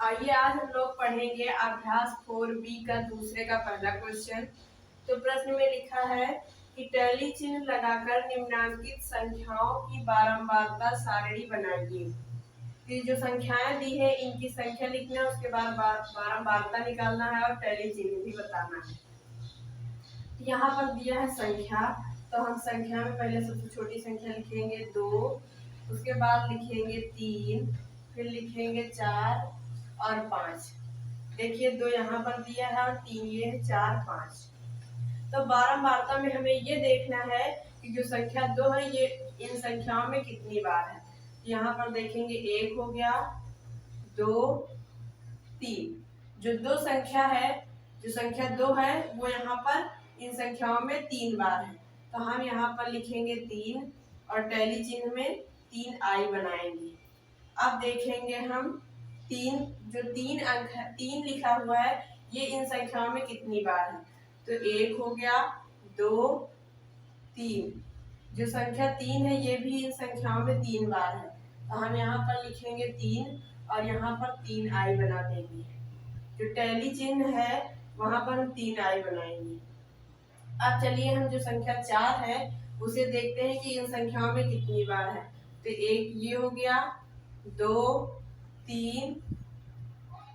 आइए आज हम लोग पढ़ेंगे अभ्यास 4B का दूसरे का पहला क्वेश्चन। तो प्रश्न में लिखा है कि टैली चिन्ह लगाकर निम्नांकित संख्याओं की बारंबारता सारणी बनाइए। ये जो संख्याएं दी है इनकी संख्या लिखना है, उसके बाद बारंबारता निकालना है और टैली चिन्ह भी बताना है। यहाँ पर दिया है संख्या, तो हम संख्या में पहले सबसे छोटी संख्या लिखेंगे 2, उसके बाद लिखेंगे 3, फिर लिखेंगे 4 और 5। देखिए 2 यहाँ पर दिया है और 3 ये है, 4 5। तो बारंबारता में हमें ये देखना है कि जो संख्या 2 है ये इन संख्याओं में कितनी बार है। यहाँ पर देखेंगे 1 हो गया, 2 3। जो दो संख्या है, जो संख्या 2 है वो यहाँ पर इन संख्याओं में 3 बार है, तो हम यहाँ पर लिखेंगे 3 और टैली चिन्ह में 3 आई बनाएंगे। अब देखेंगे हम 3, जो 3 अंक है 3 लिखा हुआ है ये इन संख्याओं में कितनी बार है। तो 1 हो गया, 2 3। जो संख्या 3 है ये भी इन संख्याओं में 3 बार है, तो हम यहाँ पर लिखेंगे 3 और यहाँ पर 3 आई बना देंगे। जो टैली चिन्ह है वहां पर हम 3 आई बनाएंगे। अब चलिए हम जो संख्या 4 है उसे देखते हैं कि इन संख्याओं में कितनी बार है। तो 1 ये हो गया, 2 3।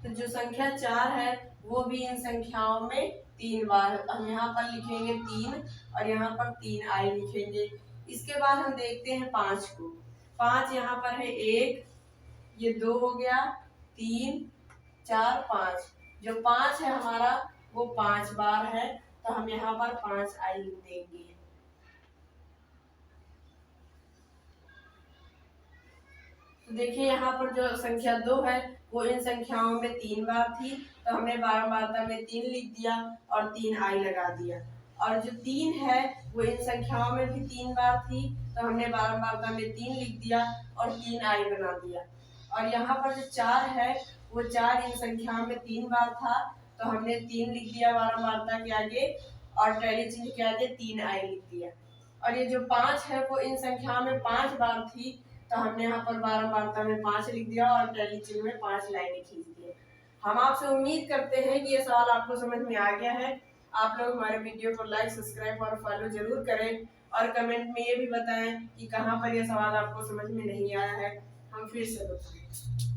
तो जो संख्या 4 है वो भी इन संख्याओं में 3 बार है, तो हम यहाँ पर लिखेंगे 3 और यहाँ पर 3 आई लिखेंगे। इसके बाद हम देखते हैं 5 को। 5 यहाँ पर है 1, ये 2 हो गया, 3 4 5। जो 5 है हमारा वो 5 बार है, तो हम यहाँ पर 5 आई लिख देंगे। तो देखिए यहाँ पर जो संख्या 2 है वो इन संख्याओं में 3 बार थी, तो हमने बारंबारता में 3 लिख दिया और 3 आई लगा दिया। और जो 3 है वो इन संख्याओं में भी 3 बार थी, तो हमने बारंबारता में 3 लिख दिया और 3 आई बना दिया। और यहाँ पर जो 4 है वो 4 इन संख्याओं में 3 बार था, तो हमने 3 लिख दिया बारंबारता के आगे और टैली चिन्ह के आगे 3 आई लिख दिया। और ये जो 5 है वो इन संख्याओं में 5 बार थी, तो हमने यहाँ पर बारंबारता में 5 लिख दिया और टैली चिन्ह में 5 लाइनें खींच दी। हम आपसे उम्मीद करते हैं कि ये सवाल आपको समझ में आ गया है। आप लोग हमारे वीडियो को लाइक, सब्सक्राइब और फॉलो जरूर करें और कमेंट में ये भी बताएं कि कहाँ पर ये सवाल आपको समझ में नहीं आया है, हम फिर से बताएं।